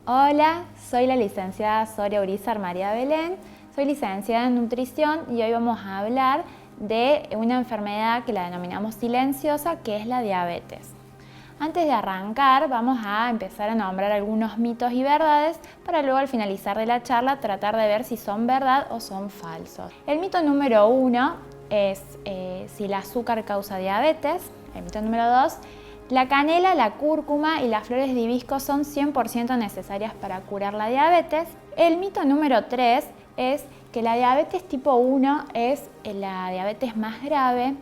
Hola, soy la licenciada Soria Urizar María Belén, soy licenciada en nutrición y hoy vamos a hablar de una enfermedad que la denominamos silenciosa, que es la diabetes. Antes de arrancar, vamos a empezar a nombrar algunos mitos y verdades para luego al finalizar de la charla tratar de ver si son verdad o son falsos. El mito número 1 es si el azúcar causa diabetes. El mito número 2, la canela, la cúrcuma y las flores de hibisco son 100% necesarias para curar la diabetes. El mito número 3 es que la diabetes tipo 1 es la diabetes más grave.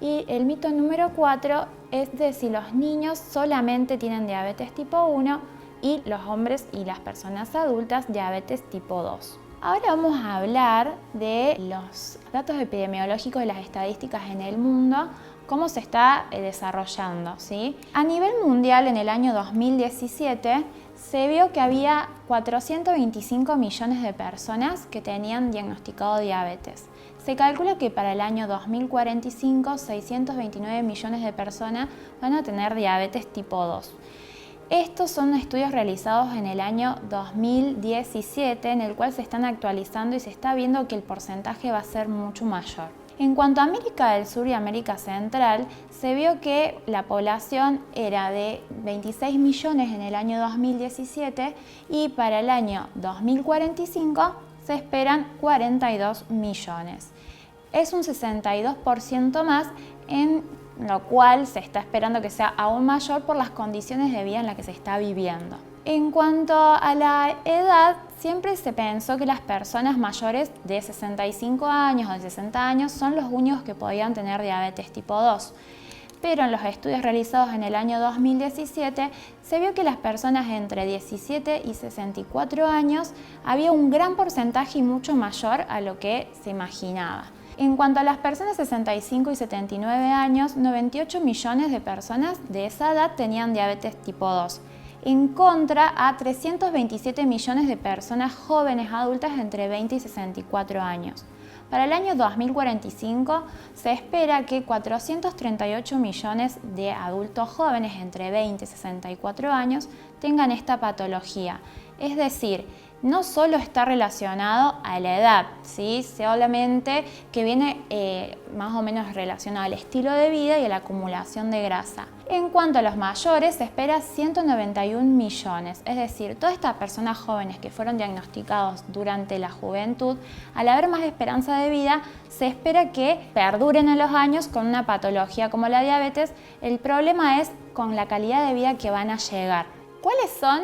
Y el mito número 4 es de si los niños solamente tienen diabetes tipo 1 y los hombres y las personas adultas diabetes tipo 2. Ahora vamos a hablar de los datos epidemiológicos y las estadísticas en el mundo, cómo se está desarrollando, ¿sí? A nivel mundial, en el año 2017, se vio que había 425 millones de personas que tenían diagnosticado diabetes. Se calcula que para el año 2045, 629 millones de personas van a tener diabetes tipo 2. Estos son estudios realizados en el año 2017, en el cual se están actualizando y se está viendo que el porcentaje va a ser mucho mayor. En cuanto a América del Sur y América Central, se vio que la población era de 26 millones en el año 2017 y para el año 2045 se esperan 42 millones. Es un 62% más, en lo cual se está esperando que sea aún mayor por las condiciones de vida en las que se está viviendo. En cuanto a la edad, siempre se pensó que las personas mayores de 65 años o de 60 años son los únicos que podían tener diabetes tipo 2. Pero en los estudios realizados en el año 2017 se vio que las personas entre 17 y 64 años había un gran porcentaje y mucho mayor a lo que se imaginaba. En cuanto a las personas de 65 y 79 años, 98 millones de personas de esa edad tenían diabetes tipo 2. En contra a 327 millones de personas jóvenes adultas entre 20 y 64 años. Para el año 2045 se espera que 438 millones de adultos jóvenes entre 20 y 64 años tengan esta patología. Es decir, no solo está relacionado a la edad, ¿sí? Solamente que viene más o menos relacionado al estilo de vida y a la acumulación de grasa. En cuanto a los mayores, se espera 191 millones, es decir, todas estas personas jóvenes que fueron diagnosticados durante la juventud, al haber más esperanza de vida, se espera que perduren en los años con una patología como la diabetes. El problema es con la calidad de vida que van a llegar. ¿Cuáles son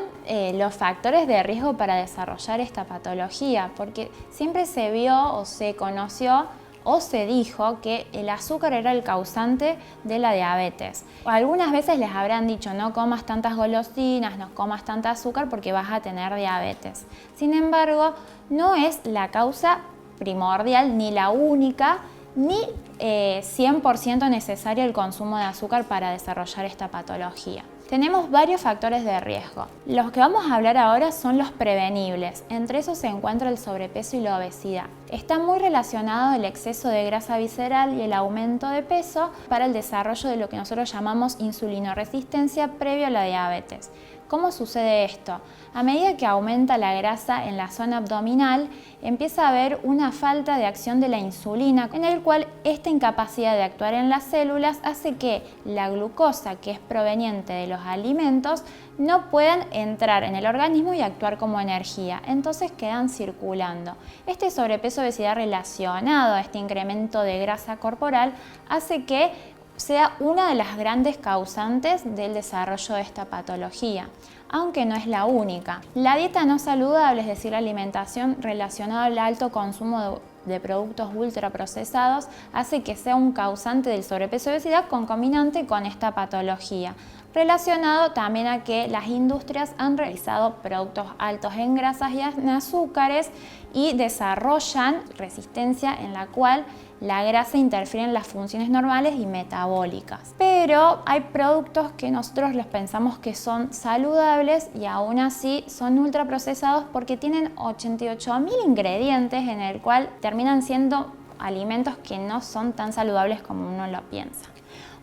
los factores de riesgo para desarrollar esta patología? Porque siempre se vio o se conoció o se dijo que el azúcar era el causante de la diabetes. Algunas veces les habrán dicho no comas tantas golosinas, no comas tanta azúcar porque vas a tener diabetes. Sin embargo, no es la causa primordial ni la única ni 100% necesario el consumo de azúcar para desarrollar esta patología. Tenemos varios factores de riesgo. Los que vamos a hablar ahora son los prevenibles. Entre esos se encuentra el sobrepeso y la obesidad. Está muy relacionado el exceso de grasa visceral y el aumento de peso para el desarrollo de lo que nosotros llamamos insulinoresistencia previo a la diabetes. ¿Cómo sucede esto? A medida que aumenta la grasa en la zona abdominal, empieza a haber una falta de acción de la insulina, en el cual esta incapacidad de actuar en las células hace que la glucosa, que es proveniente de los alimentos, no puedan entrar en el organismo y actuar como energía, entonces quedan circulando. Este sobrepeso y obesidad relacionado a este incremento de grasa corporal hace que sea una de las grandes causantes del desarrollo de esta patología, aunque no es la única. La dieta no saludable, es decir, la alimentación relacionada al alto consumo de productos ultraprocesados, hace que sea un causante del sobrepeso y obesidad concomitante con esta patología, relacionado también a que las industrias han realizado productos altos en grasas y en azúcares y desarrollan resistencia en la cual la grasa interfiere en las funciones normales y metabólicas. Pero hay productos que nosotros los pensamos que son saludables y aún así son ultraprocesados porque tienen 88.000 ingredientes en el cual terminan siendo alimentos que no son tan saludables como uno lo piensa.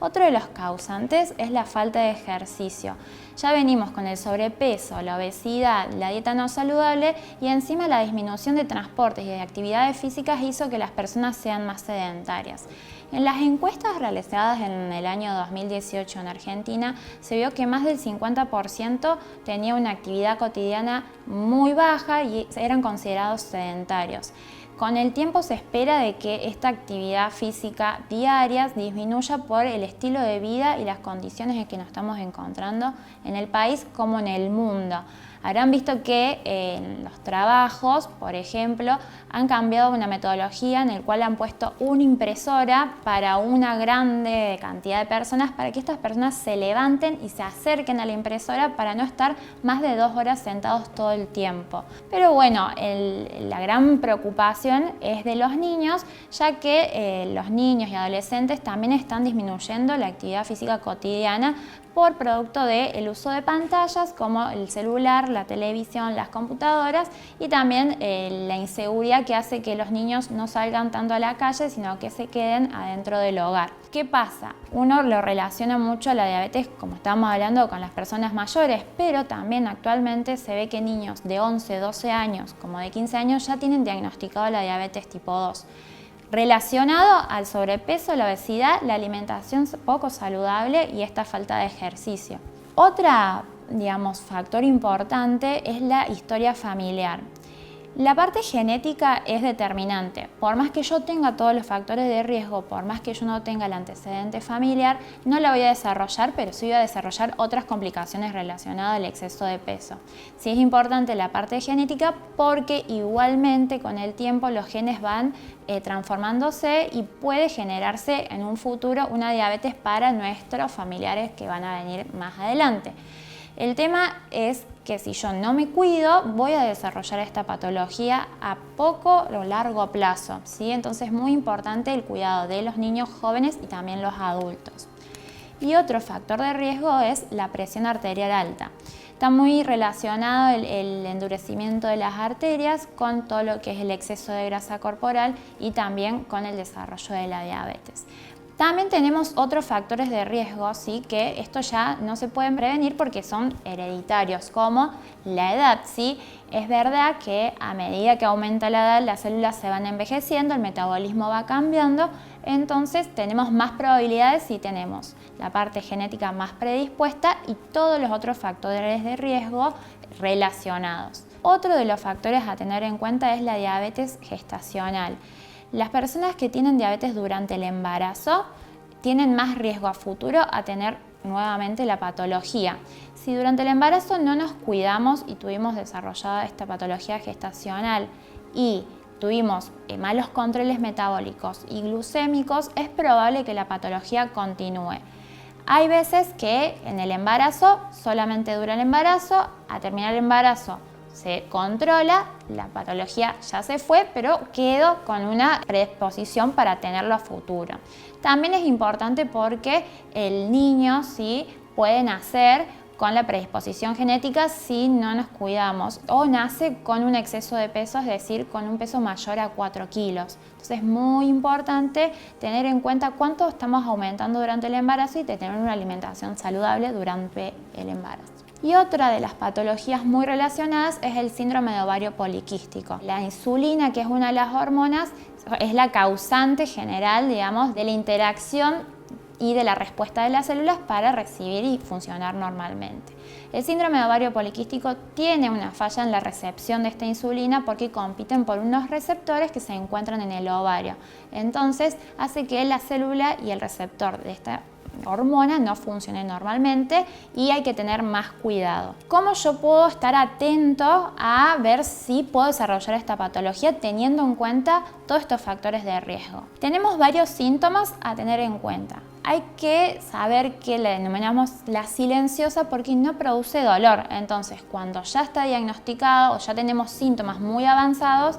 Otro de los causantes es la falta de ejercicio. Ya venimos con el sobrepeso, la obesidad, la dieta no saludable y encima la disminución de transportes y de actividades físicas hizo que las personas sean más sedentarias. En las encuestas realizadas en el año 2018 en Argentina se vio que más del 50% tenía una actividad cotidiana muy baja y eran considerados sedentarios. Con el tiempo se espera de que esta actividad física diaria disminuya por el estilo de vida y las condiciones en que nos estamos encontrando en el país como en el mundo. Habrán visto que en los trabajos, por ejemplo, han cambiado una metodología en la cual han puesto una impresora para una grande cantidad de personas para que estas personas se levanten y se acerquen a la impresora para no estar más de 2 horas sentados todo el tiempo. Pero bueno, la gran preocupación es de los niños, ya que los niños y adolescentes también están disminuyendo la actividad física cotidiana por producto del uso de pantallas como el celular, la televisión, las computadoras y también la inseguridad que hace que los niños no salgan tanto a la calle, sino que se queden adentro del hogar. ¿Qué pasa? Uno lo relaciona mucho a la diabetes, como estábamos hablando, con las personas mayores, pero también actualmente se ve que niños de 11, 12 años, como de 15 años, ya tienen diagnosticado la diabetes tipo 2. Relacionado al sobrepeso, la obesidad, la alimentación poco saludable y esta falta de ejercicio. Otra, factor importante es la historia familiar. La parte genética es determinante. Por más que yo tenga todos los factores de riesgo, por más que yo no tenga el antecedente familiar, no la voy a desarrollar, pero sí voy a desarrollar otras complicaciones relacionadas al exceso de peso. Sí es importante la parte genética porque igualmente con el tiempo los genes van transformándose y puede generarse en un futuro una diabetes para nuestros familiares que van a venir más adelante. El tema es que si yo no me cuido, voy a desarrollar esta patología a poco o largo plazo, ¿sí? Entonces es muy importante el cuidado de los niños jóvenes y también los adultos. Y otro factor de riesgo es la presión arterial alta. Está muy relacionado el endurecimiento de las arterias con todo lo que es el exceso de grasa corporal y también con el desarrollo de la diabetes. También tenemos otros factores de riesgo, ¿sí? Que esto ya no se pueden prevenir porque son hereditarios, como la edad, ¿sí? Es verdad que a medida que aumenta la edad, las células se van envejeciendo, el metabolismo va cambiando, entonces tenemos más probabilidades si tenemos la parte genética más predispuesta y todos los otros factores de riesgo relacionados. Otro de los factores a tener en cuenta es la diabetes gestacional. Las personas que tienen diabetes durante el embarazo tienen más riesgo a futuro a tener nuevamente la patología. Si durante el embarazo no nos cuidamos y tuvimos desarrollada esta patología gestacional y tuvimos malos controles metabólicos y glucémicos, es probable que la patología continúe. Hay veces que en el embarazo solamente dura el embarazo, a terminar el embarazo se controla, la patología ya se fue, pero quedó con una predisposición para tenerlo a futuro. También es importante porque el niño sí puede nacer con la predisposición genética si no nos cuidamos o nace con un exceso de peso, es decir, con un peso mayor a 4 kilos. Entonces es muy importante tener en cuenta cuánto estamos aumentando durante el embarazo y tener una alimentación saludable durante el embarazo. Y otra de las patologías muy relacionadas es el síndrome de ovario poliquístico. La insulina, que es una de las hormonas, es la causante general, de la interacción y de la respuesta de las células para recibir y funcionar normalmente. El síndrome de ovario poliquístico tiene una falla en la recepción de esta insulina porque compiten por unos receptores que se encuentran en el ovario. Entonces hace que la célula y el receptor de esta hormona no funcione normalmente y hay que tener más cuidado. ¿Cómo yo puedo estar atento a ver si puedo desarrollar esta patología teniendo en cuenta todos estos factores de riesgo? Tenemos varios síntomas a tener en cuenta. Hay que saber que la denominamos la silenciosa porque no produce dolor. Entonces, cuando ya está diagnosticado o ya tenemos síntomas muy avanzados,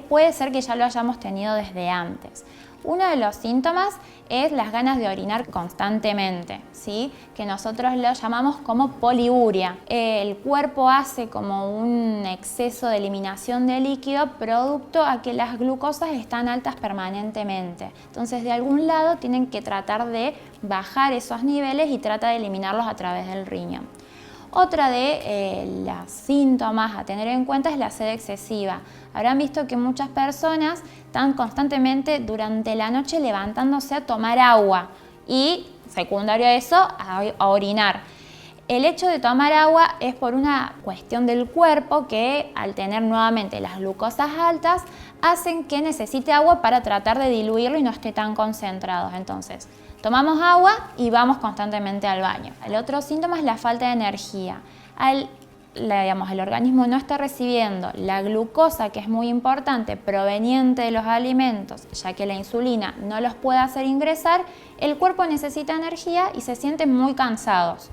puede ser que ya lo hayamos tenido desde antes. Uno de los síntomas es las ganas de orinar constantemente, ¿sí? Que nosotros lo llamamos como poliuria. El cuerpo hace como un exceso de eliminación de líquido producto a que las glucosas están altas permanentemente. Entonces, de algún lado tienen que tratar de bajar esos niveles y trata de eliminarlos a través del riñón. Otra de los síntomas a tener en cuenta es la sed excesiva. Habrán visto que muchas personas están constantemente durante la noche levantándose a tomar agua y, secundario a eso, a orinar. El hecho de tomar agua es por una cuestión del cuerpo que, al tener nuevamente las glucosas altas, hacen que necesite agua para tratar de diluirlo y no esté tan concentrado. Entonces, tomamos agua y vamos constantemente al baño. El otro síntoma es la falta de energía. El organismo no está recibiendo la glucosa, que es muy importante, proveniente de los alimentos, ya que la insulina no los puede hacer ingresar, el cuerpo necesita energía y se sienten muy cansados.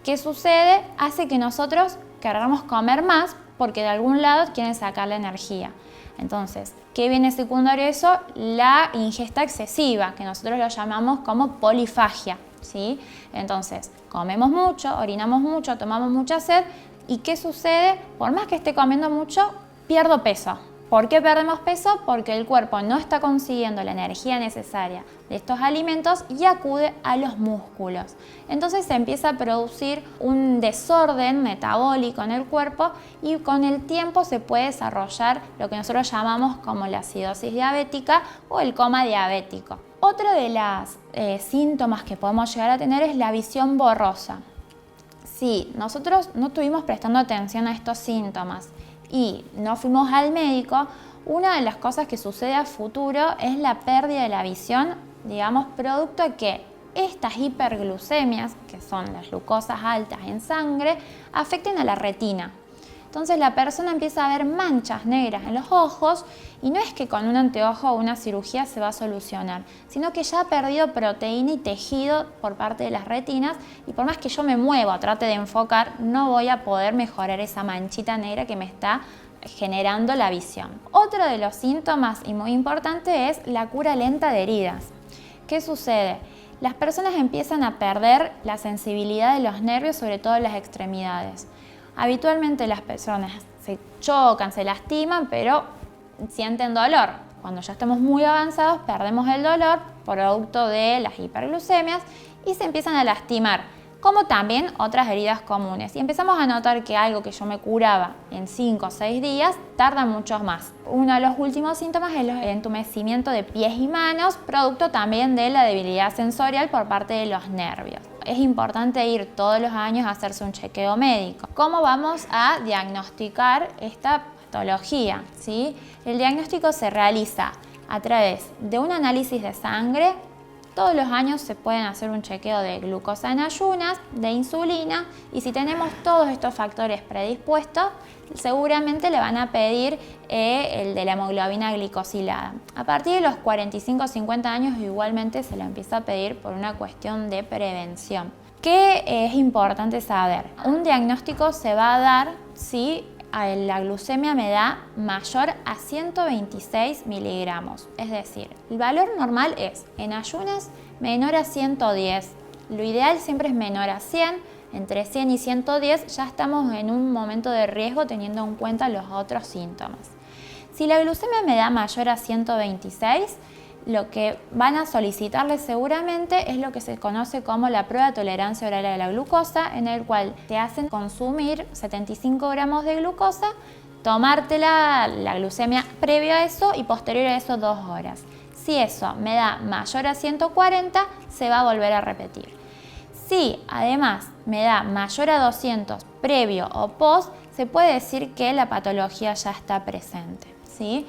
¿Qué sucede? Hace que nosotros queramos comer más porque de algún lado quieren sacar la energía. Entonces, ¿qué viene secundario a eso? La ingesta excesiva, que nosotros lo llamamos como polifagia, ¿sí? Entonces, comemos mucho, orinamos mucho, tomamos mucha sed. ¿Y qué sucede? Por más que esté comiendo mucho, pierdo peso. ¿Por qué perdemos peso? Porque el cuerpo no está consiguiendo la energía necesaria de estos alimentos y acude a los músculos. Entonces se empieza a producir un desorden metabólico en el cuerpo y con el tiempo se puede desarrollar lo que nosotros llamamos como la acidosis diabética o el coma diabético. Otro de los síntomas que podemos llegar a tener es la visión borrosa. Si nosotros no estuvimos prestando atención a estos síntomas y no fuimos al médico, una de las cosas que sucede a futuro es la pérdida de la visión, digamos, producto de que estas hiperglucemias, que son las glucosas altas en sangre, afecten a la retina. Entonces la persona empieza a ver manchas negras en los ojos y no es que con un anteojo o una cirugía se va a solucionar, sino que ya ha perdido proteína y tejido por parte de las retinas y por más que yo me mueva, trate de enfocar, no voy a poder mejorar esa manchita negra que me está generando la visión. Otro de los síntomas y muy importante es la cura lenta de heridas. ¿Qué sucede? Las personas empiezan a perder la sensibilidad de los nervios, sobre todo en las extremidades. Habitualmente las personas se chocan, se lastiman, pero sienten dolor. Cuando ya estamos muy avanzados, perdemos el dolor producto de las hiperglucemias y se empiezan a lastimar, como también otras heridas comunes. Y empezamos a notar que algo que yo me curaba en 5 o 6 días tarda mucho más. Uno de los últimos síntomas es el entumecimiento de pies y manos, producto también de la debilidad sensorial por parte de los nervios. Es importante ir todos los años a hacerse un chequeo médico. ¿Cómo vamos a diagnosticar esta patología? ¿Sí? El diagnóstico se realiza a través de un análisis de sangre. Todos los años se pueden hacer un chequeo de glucosa en ayunas, de insulina, y si tenemos todos estos factores predispuestos, seguramente le van a pedir el de la hemoglobina glicosilada. A partir de los 45 o 50 años igualmente se lo empieza a pedir por una cuestión de prevención. ¿Qué es importante saber? Un diagnóstico se va a dar si la glucemia me da mayor a 126 miligramos. Es decir, el valor normal es en ayunas menor a 110. Lo ideal siempre es menor a 100. Entre 100 y 110 ya estamos en un momento de riesgo teniendo en cuenta los otros síntomas. Si la glucemia me da mayor a 126, lo que van a solicitarle seguramente es lo que se conoce como la prueba de tolerancia oral a la glucosa, en el cual te hacen consumir 75 gramos de glucosa, tomarte la glucemia previo a eso y posterior a eso 2 horas. Si eso me da mayor a 140, se va a volver a repetir. Si además me da mayor a 200 previo o post, se puede decir que la patología ya está presente, ¿sí?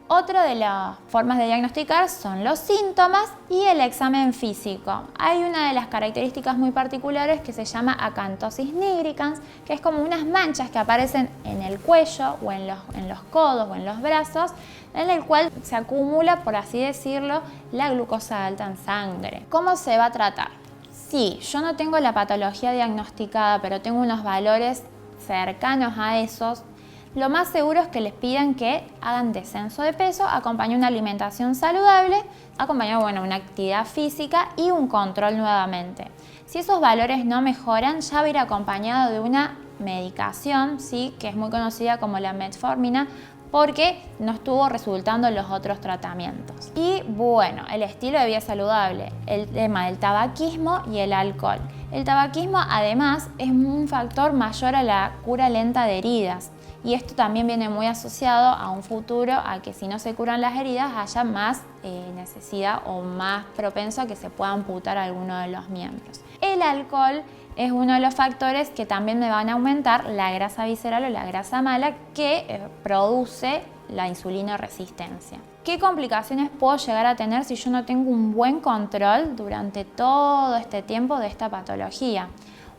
Otra de las formas de diagnosticar son los síntomas y el examen físico. Hay una de las características muy particulares que se llama acantosis nigricans, que es como unas manchas que aparecen en el cuello o en los codos o en los brazos, en el cual se acumula, por así decirlo, la glucosa alta en sangre. ¿Cómo se va a tratar? Si yo no tengo la patología diagnosticada, pero tengo unos valores cercanos a esos, lo más seguro es que les pidan que hagan descenso de peso, acompañado de una alimentación saludable, acompañado de una actividad física y un control nuevamente. Si esos valores no mejoran, ya va a ir acompañado de una medicación, ¿sí?, que es muy conocida como la metformina, porque no estuvo resultando los otros tratamientos. Y bueno, el estilo de vida saludable, el tema del tabaquismo y el alcohol. El tabaquismo además es un factor mayor a la cura lenta de heridas, y esto también viene muy asociado a un futuro a que si no se curan las heridas haya más necesidad o más propenso a que se pueda amputar alguno de los miembros. El alcohol es uno de los factores que también me van a aumentar la grasa visceral o la grasa mala que produce la insulina resistencia. ¿Qué complicaciones puedo llegar a tener si yo no tengo un buen control durante todo este tiempo de esta patología?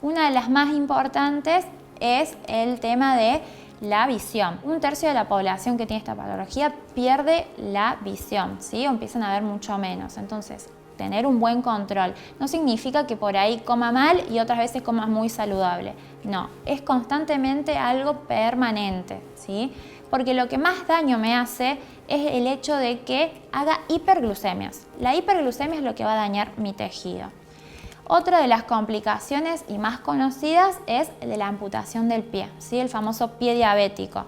Una de las más importantes es el tema de la visión. Un tercio de la población que tiene esta patología pierde la visión, ¿sí? O empiezan a ver mucho menos. Entonces, tener un buen control no significa que por ahí coma mal y otras veces comas muy saludable. No, es constantemente algo permanente, ¿sí? Porque lo que más daño me hace es el hecho de que haga hiperglucemias. La hiperglucemia es lo que va a dañar mi tejido. Otra de las complicaciones y más conocidas es el de la amputación del pie, ¿sí? El famoso pie diabético.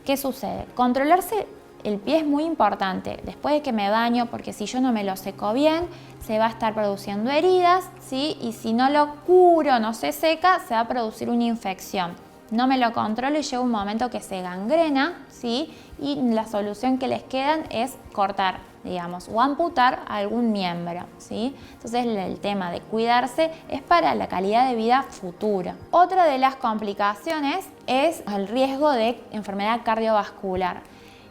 ¿Qué sucede? Controlarse el pie es muy importante después de que me baño, porque si yo no me lo seco bien, se va a estar produciendo heridas, ¿sí? Y si no lo curo, no se seca, se va a producir una infección. No me lo controlo y llega un momento que se gangrena, ¿sí? Y la solución que les quedan es cortar, digamos, o amputar algún miembro, ¿sí? Entonces el tema de cuidarse es para la calidad de vida futura. Otra de las complicaciones es el riesgo de enfermedad cardiovascular.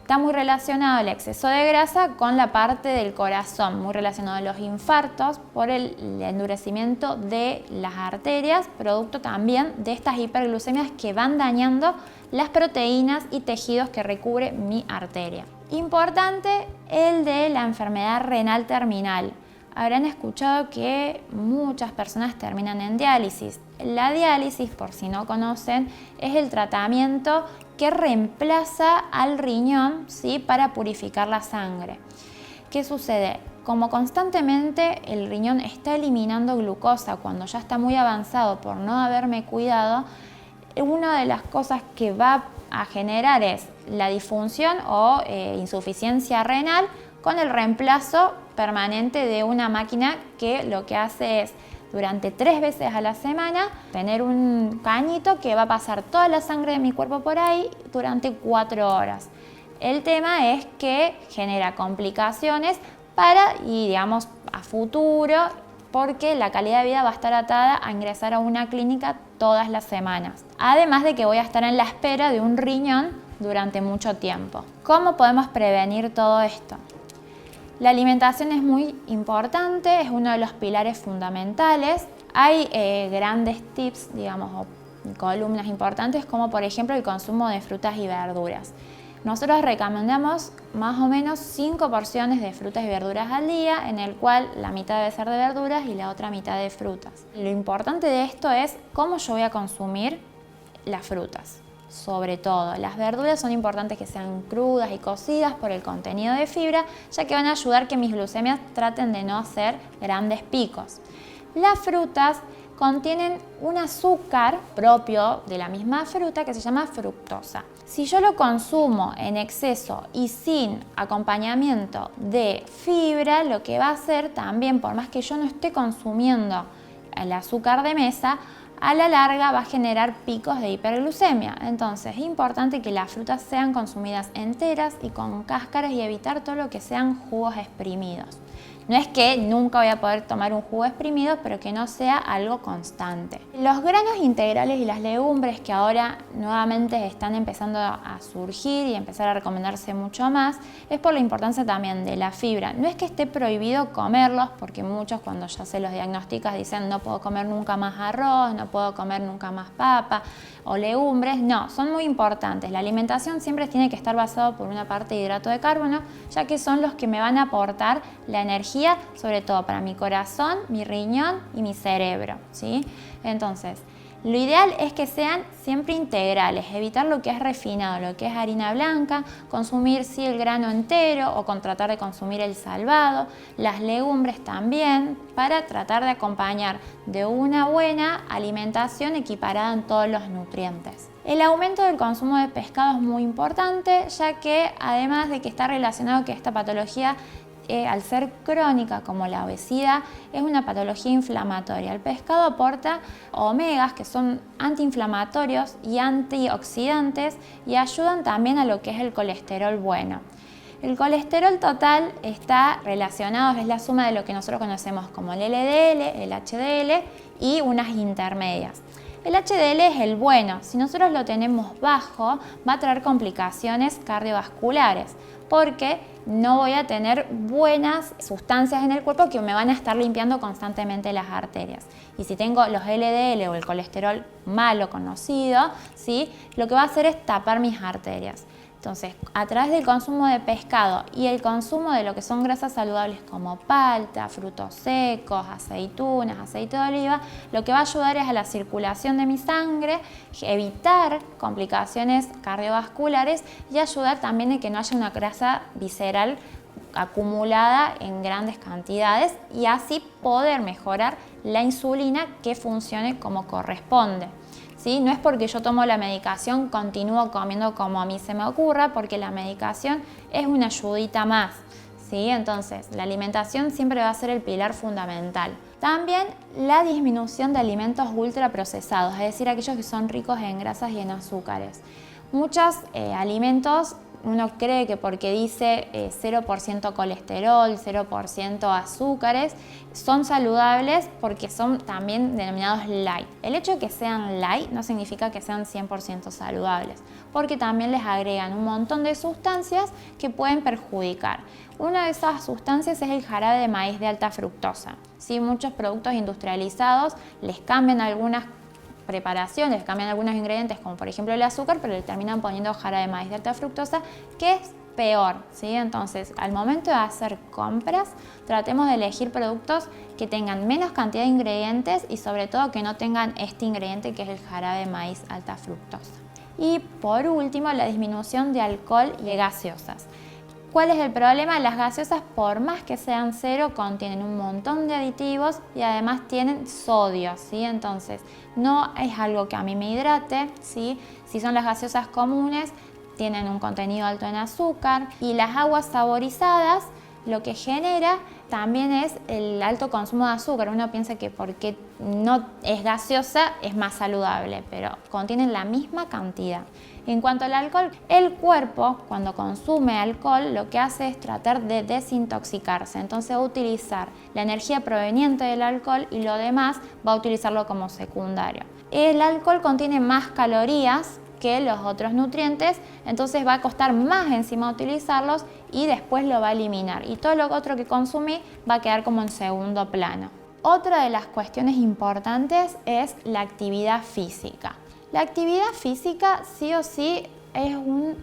Está muy relacionado el exceso de grasa con la parte del corazón, muy relacionado a los infartos por el endurecimiento de las arterias, producto también de estas hiperglucemias que van dañando las proteínas y tejidos que recubre mi arteria. Importante el de la enfermedad renal terminal. Habrán escuchado que muchas personas terminan en diálisis. La diálisis, por si no conocen, es el tratamiento que reemplaza al riñón, ¿sí?, para purificar la sangre. ¿Qué sucede? Como constantemente el riñón está eliminando glucosa cuando ya está muy avanzado por no haberme cuidado, una de las cosas que va a generar es la disfunción o insuficiencia renal con el reemplazo permanente de una máquina que lo que hace es durante 3 veces a la semana tener un cañito que va a pasar toda la sangre de mi cuerpo por ahí durante 4 horas. El tema es que genera complicaciones digamos, a futuro, porque la calidad de vida va a estar atada a ingresar a una clínica todas las semanas. Además de que voy a estar en la espera de un riñón durante mucho tiempo. ¿Cómo podemos prevenir todo esto? La alimentación es muy importante, es uno de los pilares fundamentales. Hay grandes tips, digamos, o columnas importantes, como por ejemplo el consumo de frutas y verduras. Nosotros recomendamos más o menos 5 porciones de frutas y verduras al día, en el cual la mitad debe ser de verduras y la otra mitad de frutas. Lo importante de esto es cómo yo voy a consumir las frutas. Sobre todo, las verduras son importantes que sean crudas y cocidas por el contenido de fibra, ya que van a ayudar que mis glucemias traten de no hacer grandes picos. Las frutas contienen un azúcar propio de la misma fruta que se llama fructosa. Si yo lo consumo en exceso y sin acompañamiento de fibra, lo que va a hacer también, por más que yo no esté consumiendo el azúcar de mesa, a la larga va a generar picos de hiperglucemia. Entonces es importante que las frutas sean consumidas enteras y con cáscaras y evitar todo lo que sean jugos exprimidos. No es que nunca voy a poder tomar un jugo exprimido, pero que no sea algo constante. Los granos integrales y las legumbres, que ahora nuevamente están empezando a surgir y empezar a recomendarse mucho más, es por la importancia también de la fibra. No es que esté prohibido comerlos, porque muchos cuando ya se los diagnosticas dicen no puedo comer nunca más arroz, no puedo comer nunca más papa o legumbres. No, son muy importantes. La alimentación siempre tiene que estar basada por una parte de hidrato de carbono, ya que son los que me van a aportar la energía, sobre todo para mi corazón, mi riñón y mi cerebro, ¿sí? Entonces, Lo ideal es que sean siempre integrales, evitar lo que es refinado, lo que es harina blanca, consumir sí el grano entero o tratar de consumir el salvado, las legumbres también, para tratar de acompañar de una buena alimentación equiparada en todos los nutrientes. El aumento del consumo de pescado es muy importante, ya que además de que está relacionado que esta patología al ser crónica como la obesidad, es una patología inflamatoria. El pescado aporta omegas que son antiinflamatorios y antioxidantes y ayudan también a lo que es el colesterol bueno. El colesterol total está relacionado, es la suma de lo que nosotros conocemos como el LDL, el HDL y unas intermedias. El HDL es el bueno, si nosotros lo tenemos bajo va a traer complicaciones cardiovasculares porque no voy a tener buenas sustancias en el cuerpo que me van a estar limpiando constantemente las arterias. Y si tengo los LDL o el colesterol malo conocido, ¿sí? Lo que va a hacer es tapar mis arterias. Entonces, a través del consumo de pescado y el consumo de lo que son grasas saludables como palta, frutos secos, aceitunas, aceite de oliva, lo que va a ayudar es a la circulación de mi sangre, evitar complicaciones cardiovasculares y ayudar también a que no haya una grasa visceral acumulada en grandes cantidades y así poder mejorar la insulina que funcione como corresponde. ¿Sí? No es porque yo tomo la medicación, continúo comiendo como a mí se me ocurra, porque la medicación es una ayudita más. ¿Sí? Entonces, la alimentación siempre va a ser el pilar fundamental. También la disminución de alimentos ultraprocesados, es decir, aquellos que son ricos en grasas y en azúcares. Muchos alimentos uno cree que porque dice 0% colesterol, 0% azúcares, son saludables porque son también denominados light. El hecho de que sean light no significa que sean 100% saludables, porque también les agregan un montón de sustancias que pueden perjudicar. Una de esas sustancias es el jarabe de maíz de alta fructosa. ¿Sí? Muchos productos industrializados les cambian algunas preparaciones, cambian algunos ingredientes como por ejemplo el azúcar, pero le terminan poniendo jarabe de maíz de alta fructosa, que es peor, ¿sí? Entonces, al momento de hacer compras, tratemos de elegir productos que tengan menos cantidad de ingredientes y sobre todo que no tengan este ingrediente que es el jarabe de maíz alta fructosa. Y por último, la disminución de alcohol y de gaseosas. ¿Cuál es el problema? Las gaseosas, por más que sean cero, contienen un montón de aditivos y además tienen sodio, ¿sí? Entonces, no es algo que a mí me hidrate, ¿sí? Si son las gaseosas comunes, tienen un contenido alto en azúcar y las aguas saborizadas lo que genera también es el alto consumo de azúcar. Uno piensa que porque no es gaseosa es más saludable, pero contienen la misma cantidad. En cuanto al alcohol, el cuerpo cuando consume alcohol lo que hace es tratar de desintoxicarse. Entonces va a utilizar la energía proveniente del alcohol y lo demás va a utilizarlo como secundario. El alcohol contiene más calorías que los otros nutrientes, entonces va a costar más encima utilizarlos y después lo va a eliminar. Y todo lo otro que consumí va a quedar como en segundo plano. Otra de las cuestiones importantes es la actividad física. La actividad física sí o sí es un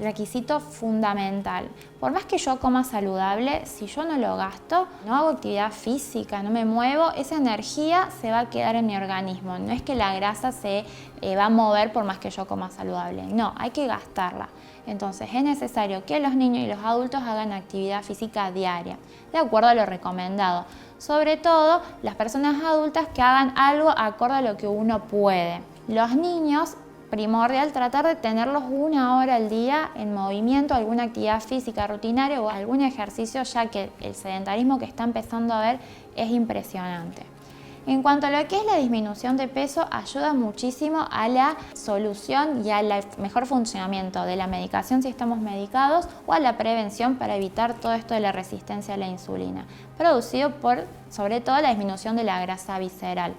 requisito fundamental. Por más que yo coma saludable, si yo no lo gasto, no hago actividad física, no me muevo, esa energía se va a quedar en mi organismo. No es que la grasa se va a mover por más que yo coma saludable. No, hay que gastarla. Entonces es necesario que los niños y los adultos hagan actividad física diaria, de acuerdo a lo recomendado. Sobre todo las personas adultas que hagan algo acorde a lo que uno puede. Los niños, primordial tratar de tenerlos 1 hora al día en movimiento, alguna actividad física rutinaria o algún ejercicio, ya que el sedentarismo que está empezando a ver es impresionante. En cuanto a lo que es la disminución de peso, ayuda muchísimo a la solución y al mejor funcionamiento de la medicación si estamos medicados o a la prevención para evitar todo esto de la resistencia a la insulina, producido por sobre todo la disminución de la grasa visceral.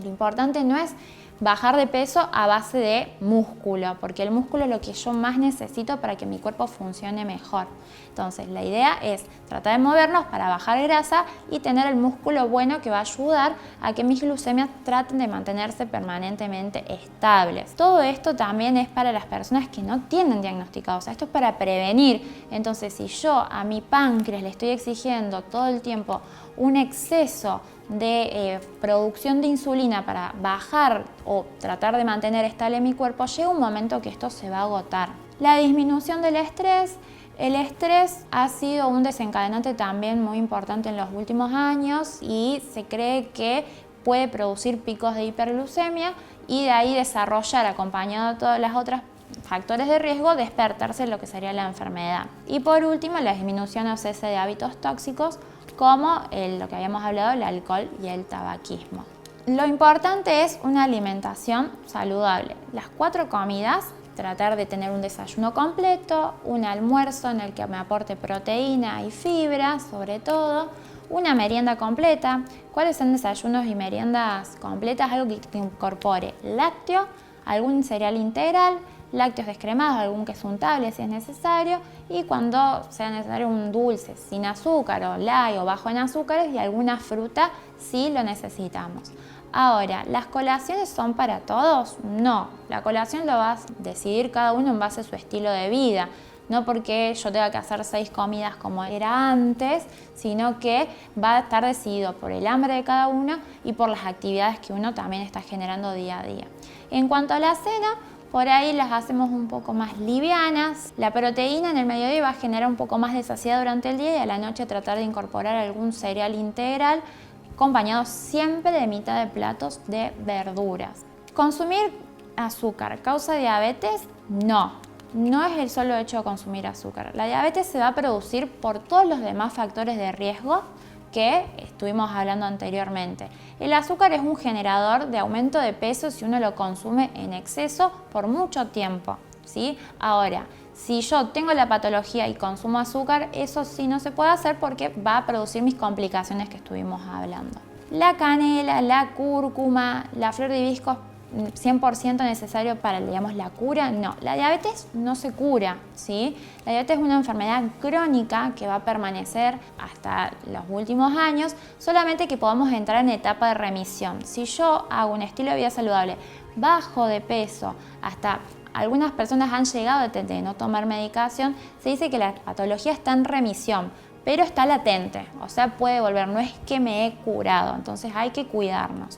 Lo importante no es bajar de peso a base de músculo, porque el músculo es lo que yo más necesito para que mi cuerpo funcione mejor. Entonces, la idea es tratar de movernos para bajar grasa y tener el músculo bueno que va a ayudar a que mis glucemias traten de mantenerse permanentemente estables. Todo esto también es para las personas que no tienen diagnosticado, o sea, esto es para prevenir. Entonces, si yo a mi páncreas le estoy exigiendo todo el tiempo un exceso de producción de insulina para bajar o tratar de mantener estable mi cuerpo, llega un momento que esto se va a agotar. La disminución del estrés. El estrés ha sido un desencadenante también muy importante en los últimos años y se cree que puede producir picos de hiperglucemia y de ahí desarrollar, acompañado de todas las otras factores de riesgo, despertarse lo que sería la enfermedad. Y por último, la disminución o cese de hábitos tóxicos como lo que habíamos hablado, el alcohol y el tabaquismo. Lo importante es una alimentación saludable. Las 4 comidas, tratar de tener un desayuno completo, un almuerzo en el que me aporte proteína y fibra, sobre todo, una merienda completa. ¿Cuáles son desayunos y meriendas completas? Algo que incorpore lácteo, algún cereal integral, lácteos descremados, algún queso untable si es necesario, y cuando sea necesario un dulce sin azúcar o light o bajo en azúcares, y alguna fruta si lo necesitamos. Ahora, ¿las colaciones son para todos? No, la colación lo va a decidir cada uno en base a su estilo de vida. No porque yo tenga que hacer 6 comidas como era antes, sino que va a estar decidido por el hambre de cada uno y por las actividades que uno también está generando día a día. En cuanto a la cena, por ahí las hacemos un poco más livianas. La proteína en el mediodía va a generar un poco más de saciedad durante el día y a la noche tratar de incorporar algún cereal integral, acompañado siempre de mitad de platos de verduras. ¿Consumir azúcar causa diabetes? No. No es el solo hecho de consumir azúcar. La diabetes se va a producir por todos los demás factores de riesgo que estuvimos hablando anteriormente. El azúcar es un generador de aumento de peso si uno lo consume en exceso por mucho tiempo, ¿sí? Ahora, si yo tengo la patología y consumo azúcar, eso sí no se puede hacer porque va a producir mis complicaciones que estuvimos hablando. La canela, la cúrcuma, la flor de hibisco, 100% necesario para, digamos, la cura. No, la diabetes no se cura, ¿sí? La diabetes es una enfermedad crónica que va a permanecer hasta los últimos años, solamente que podamos entrar en etapa de remisión. Si yo hago un estilo de vida saludable, bajo de peso, hasta algunas personas han llegado de no tomar medicación, se dice que la patología está en remisión, pero está latente, o sea, puede volver, no es que me he curado, entonces hay que cuidarnos.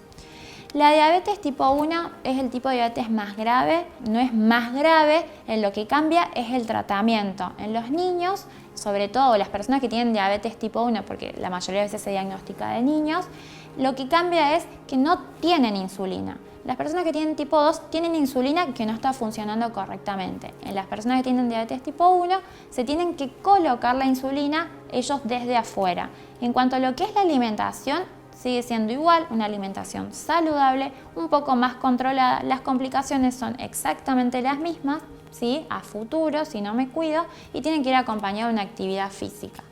La diabetes tipo 1 es el tipo de diabetes más grave, no es más grave, en lo que cambia es el tratamiento. En los niños, sobre todo las personas que tienen diabetes tipo 1, porque la mayoría de veces se diagnostica de niños, lo que cambia es que no tienen insulina. Las personas que tienen tipo 2 tienen insulina que no está funcionando correctamente. En las personas que tienen diabetes tipo 1 se tienen que colocar la insulina ellos desde afuera. En cuanto a lo que es la alimentación, sigue siendo igual, una alimentación saludable, un poco más controlada. Las complicaciones son exactamente las mismas, ¿sí? A futuro, si no me cuido, y tienen que ir acompañado de una actividad física.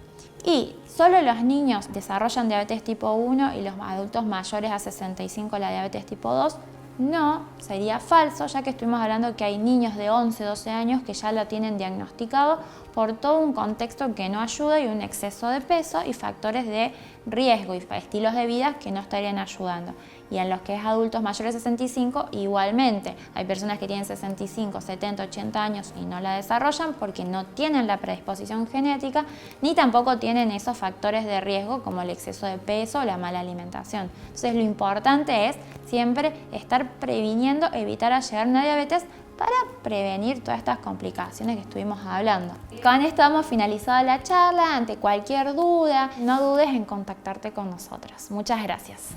Y solo los niños desarrollan diabetes tipo 1 y los adultos mayores a 65 la diabetes tipo 2. No, sería falso, ya que estuvimos hablando que hay niños de 11, 12 años que ya lo tienen diagnosticado por todo un contexto que no ayuda y un exceso de peso y factores de riesgo y estilos de vida que no estarían ayudando. Y en los que es adultos mayores de 65, igualmente. Hay personas que tienen 65, 70, 80 años y no la desarrollan porque no tienen la predisposición genética ni tampoco tienen esos factores de riesgo como el exceso de peso o la mala alimentación. Entonces lo importante es siempre estar previniendo, evitar llegar a una diabetes para prevenir todas estas complicaciones que estuvimos hablando. Con esto hemos finalizado la charla. Ante cualquier duda, no dudes en contactarte con nosotros. Muchas gracias.